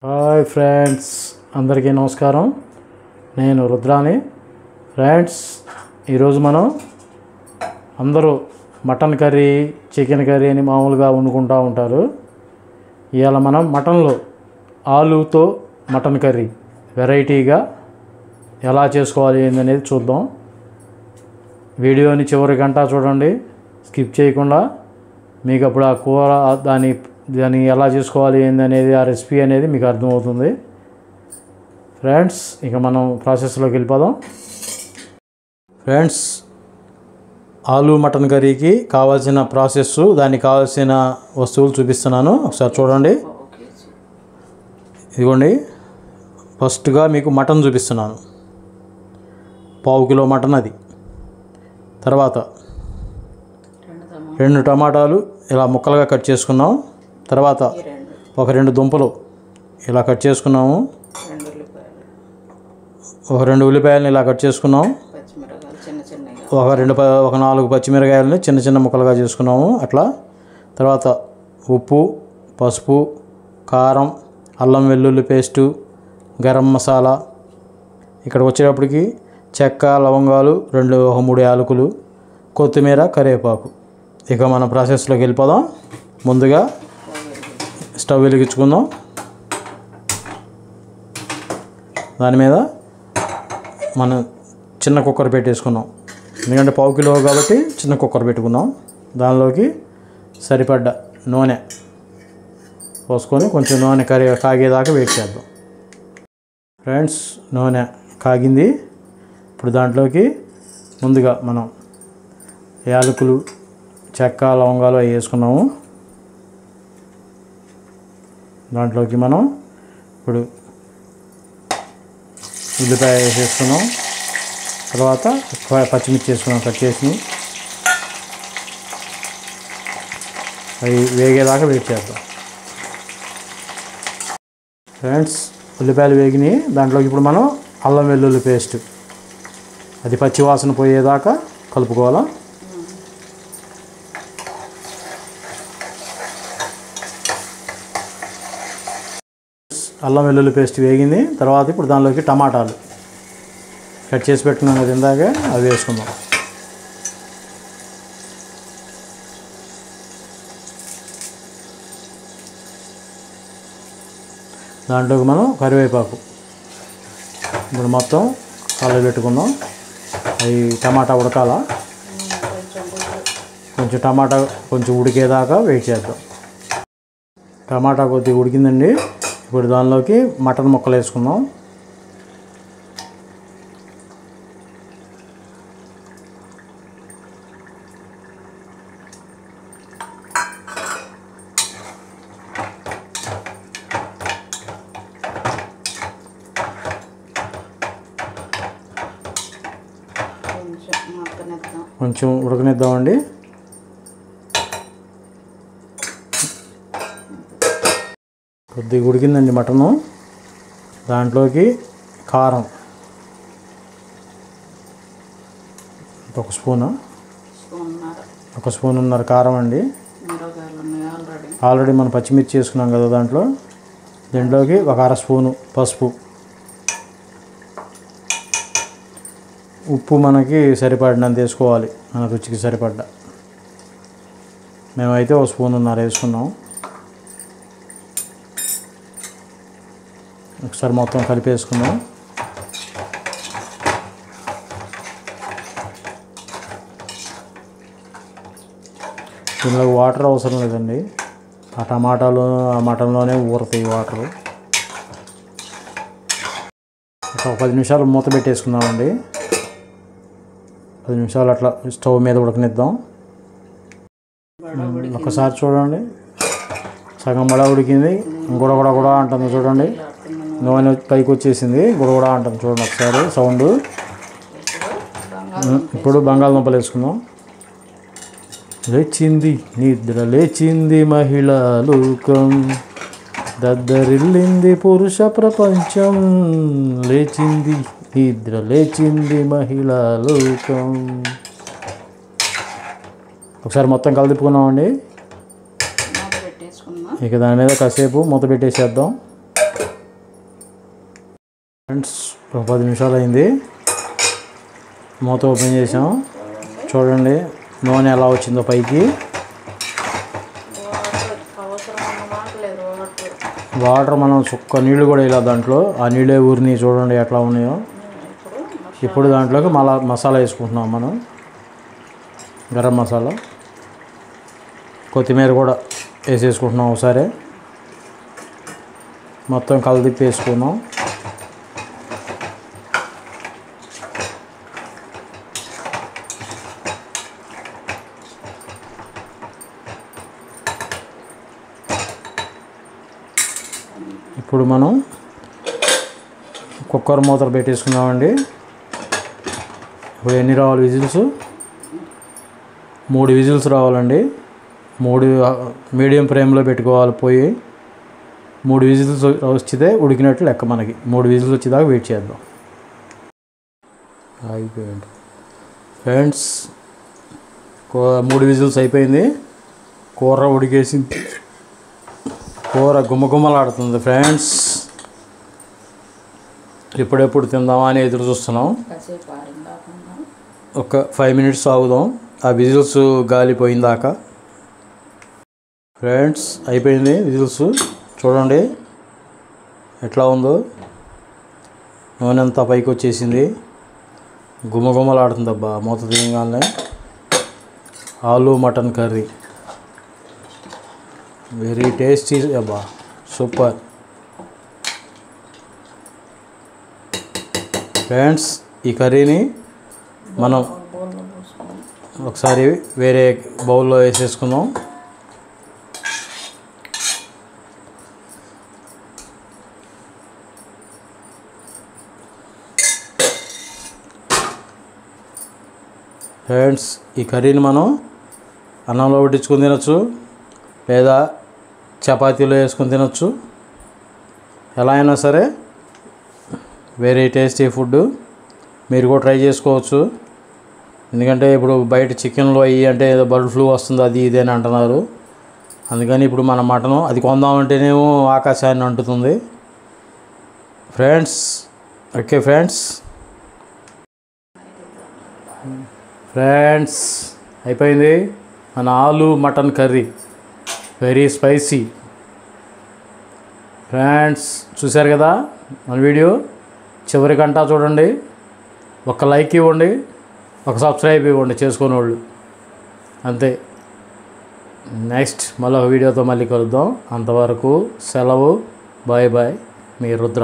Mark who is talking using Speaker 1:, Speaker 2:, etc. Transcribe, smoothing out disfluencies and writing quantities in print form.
Speaker 1: Hi friends, అందరికీ నమస్కారం. నేను రుద్రాని. ఫ్రెండ్స్, ఈరోజు మనం అందరూ మటన్ కర్రీ, చికెన్ కర్రీ అని మామూలుగా వండుకుంటూ ఉంటారు. ఇవాళ మనం మటన్లో ఆలుతో మటన్ కర్రీ వెరైటీగా ఎలా చేసుకోవాలి ఏందనేది చూద్దాం. వీడియోని చివరి గంట చూడండి, స్కిప్ చేయకుండా. మీకు అప్పుడు ఆ కూర దాన్ని ఎలా చేసుకోవాలి ఏందనేది, ఆ రెసిపీ అనేది మీకు అర్థమవుతుంది. ఫ్రెండ్స్, ఇక మనం ప్రాసెస్లోకి వెళ్ళిపోదాం. ఫ్రెండ్స్, ఆలు మటన్ కర్రీకి కావాల్సిన ప్రాసెస్, దానికి కావాల్సిన వస్తువులు చూపిస్తున్నాను, ఒకసారి చూడండి. ఇదిగోండి, ఫస్ట్గా మీకు మటన్ చూపిస్తున్నాను. 1/2 కిలో మటన్ అది. తర్వాత 2 టమాటాలు ఇలా ముక్కలుగా కట్ చేసుకున్నాం. తర్వాత ఒక 2 దుంపలు ఇలా కట్ చేసుకున్నాము. ఒక 2 ఉల్లిపాయలని ఇలా కట్ చేసుకున్నాం. ఒక 4 పచ్చిమిరకాయలని చిన్న చిన్న ముక్కలుగా చేసుకున్నాము అట్లా. తర్వాత ఉప్పు, పసుపు, కారం, అల్లం వెల్లుల్లి పేస్టు, గరం మసాలా, ఇక్కడికి వచ్చేటప్పటికి చెక్క, లవంగాలు, 3 యాలకులు, కొత్తిమీర, కరివేపాకు. ఇక మన ప్రాసెస్లోకి వెళ్ళిపోదాం. ముందుగా స్టవ్ వెలిగించుకుందాం. దాని మీద మనం చిన్న కుక్కర్ పెట్టేసుకున్నాం. ఎందుకంటే 1/2 కిలో కాబట్టి చిన్న కుక్కర్ పెట్టుకుందాం. దానిలోకి సరిపడ్డ నూనె పోసుకొని కొంచెం నూనె కాగేదాకా వెయిట్ చేద్దాం. ఫ్రెండ్స్, నూనె కాగింది. ఇప్పుడు దాంట్లోకి ముందుగా మనం యాలకులు, చెక్క, లవంగాలు అవి వేసుకున్నాము. దాంట్లోకి మనం ఇప్పుడు ఉల్లిపాయ వేసేసుకున్నాం. తర్వాత పచ్చిమిర్చి వేసుకున్నాం కట్ చేసి. అవి వేగేదాకా వెయిట్ చేద్దాం. ఫ్రెండ్స్, ఉల్లిపాయలు వేగినాయి. దాంట్లోకి ఇప్పుడు మనం అల్లం వెల్లుల్లి పేస్ట్, అది పచ్చివాసన పోయేదాకా కలుపుకోవాలా. అల్లం వెల్లుల్లి పేస్ట్ వేగింది. తర్వాత ఇప్పుడు దానిలోకి టమాటాలు కట్ చేసి పెట్టుకున్నాం కదా ఇందాకే, అవి వేసుకుందాం. దాంట్లోకి మనం కరివేపాకు ఇప్పుడు మొత్తం కలబెట్టుకుందాం. అవి టమాటా ఉడకాల, టమాటా కొంచెం ఉడికేదాకా వెయిట్ చేద్దాం. టమాటా కొద్దిగా ఉడికిందండి. ఇప్పుడు దానిలోకి మటన్ ముక్కలు వేసుకుందాం. కొంచెం ఉడకనిద్దామండి. కొద్దిగా ఉడికిందండి మటను. దాంట్లోకి కారం ఒక స్పూన్నర కారం అండి. ఆల్రెడీ మనం పచ్చిమిర్చి వేసుకున్నాం కదా దాంట్లో. దీంట్లోకి ఒక 1/2 స్పూను పసుపు, ఉప్పు మనకి సరిపడినంత వేసుకోవాలి, మన రుచికి సరిపడ్డ. మేమైతే 1 స్పూన్నర వేసుకున్నాం. ఒకసారి మొత్తం కలిపేసుకుందాం. దీనిలో వాటర్ అవసరం లేదండి. ఆ టమాటాలు, ఆ మటన్లోనే ఊరుతాయి వాటరు. ఒక 10 నిమిషాలు మూత పెట్టేసుకుందామండి. 10 నిమిషాలు అట్లా స్టవ్ మీద ఉడకనిద్దాం. ఒకసారి చూడండి, సగం బడా ఉడికింది. గుడగుడ అంటుంది చూడండి. నూనె పైకి వచ్చేసింది, గుడగుడ అంటుంది చూడండి ఒకసారి సౌండ్. ఇప్పుడు బంగాళదుంపలు వేసుకుందాం. లేచింది నిద్ర లేచింది మహిళా లోకం, దద్దరిల్లింది పురుష ప్రపంచం. లేచింది నిద్ర లేచింది మహిళా లోకం. ఒకసారి మొత్తం కలిపుకున్నామండి. ఇక దాని మీద కాసేపు మూత పెట్టేసేద్దాం. ఫ్రెండ్స్ ఒక 10 నిమిషాలు అయింది, మూత ఓపెన్ చేసాం. చూడండి నూనె ఎలా వచ్చిందో పైకి. వాటర్ మనం చుక్క నీళ్ళు కూడా ఇలా దాంట్లో, ఆ నీళ్ళే ఊరిని చూడండి ఎట్లా ఉన్నాయో. ఇప్పుడు దాంట్లోకి మసాలా వేసుకుంటున్నాం మనం, గరం మసాలా, కొత్తిమీర కూడా వేసేసుకుంటున్నాం ఒకసారి. మొత్తం కలిపి వేసుకున్నాం. ఇప్పుడు మనం కుక్కర్ మూతలు పెట్టేసుకున్నామండి. ఇప్పుడు ఎన్ని రావాలి విజిల్స్? 3 విజిల్స్ రావాలండి. 3 మీడియం ఫ్లేమ్లో పెట్టుకోవాలి పోయి. 3 విజిల్స్ వచ్చితే ఉడికినట్లు లెక్క మనకి. 3 విజిల్స్ వచ్చేదాకా వెయిట్ చేద్దాం. అయిపోయింది ఫ్రెండ్స్, 3 విజిల్స్ అయిపోయింది. కూర ఉడికేసింది, కూర గుమ్మగుమ్మలాడుతుంది ఫ్రెండ్స్. ఇప్పుడెప్పుడు తిందామా అని ఎదురు చూస్తున్నాం. ఒక 5 మినిట్స్ ఆగుదాం ఆ విజిల్స్ గాలిపోయిందాక. ఫ్రెండ్స్ అయిపోయింది విజిల్స్, చూడండి ఎట్లా ఉందో. నూనె అంతా పైకి వచ్చేసింది, గుమ్మగుమ్మలాడుతుంది. అబ్బా మూత తీయగానే. ఆలు మటన్ కర్రీ వెరీ టేస్టీ అబ్బా, సూపర్ ఫ్రెండ్స్. ఈ కర్రీని మనం ఒకసారి వేరే బౌల్లో వేసేసుకుందాం. ఫ్రెండ్స్ ఈ కర్రీని మనం అన్నంలో వడ్డించుకొని తినచ్చు, లేదా చపాతీలో వేసుకొని తినచ్చు. ఎలా అయినా సరే వెరీ టేస్టీ ఫుడ్. మీరు కూడా ట్రై చేసుకోవచ్చు. ఎందుకంటే ఇప్పుడు బయట చికెన్లో అయ్యి అంటే ఏదో బర్డ్ ఫ్లూ వస్తుంది అది ఇది అని అంటున్నారు. అందుకని ఇప్పుడు మన మటను అది కొందామంటేనేమో ఆకాశాన్ని అంటుతుంది ఫ్రెండ్స్. ఓకే ఫ్రెండ్స్, అయిపోయింది మన ఆలు mutton curry, very spicy. Friends చూశారు కదా మన వీడియో, చివరికంటా చూడండి. ఒక లైక్ ఇవ్వండి, ఒక సబ్స్క్రైబ్ ఇవ్వండి చేసుకునే వాళ్ళు. అంతే. నెక్స్ట్ మళ్ళీ ఒక వీడియోతో మళ్ళీ కలుద్దాం. అంతవరకు సెలవు. బాయ్ బాయ్, మీ రుద్ర.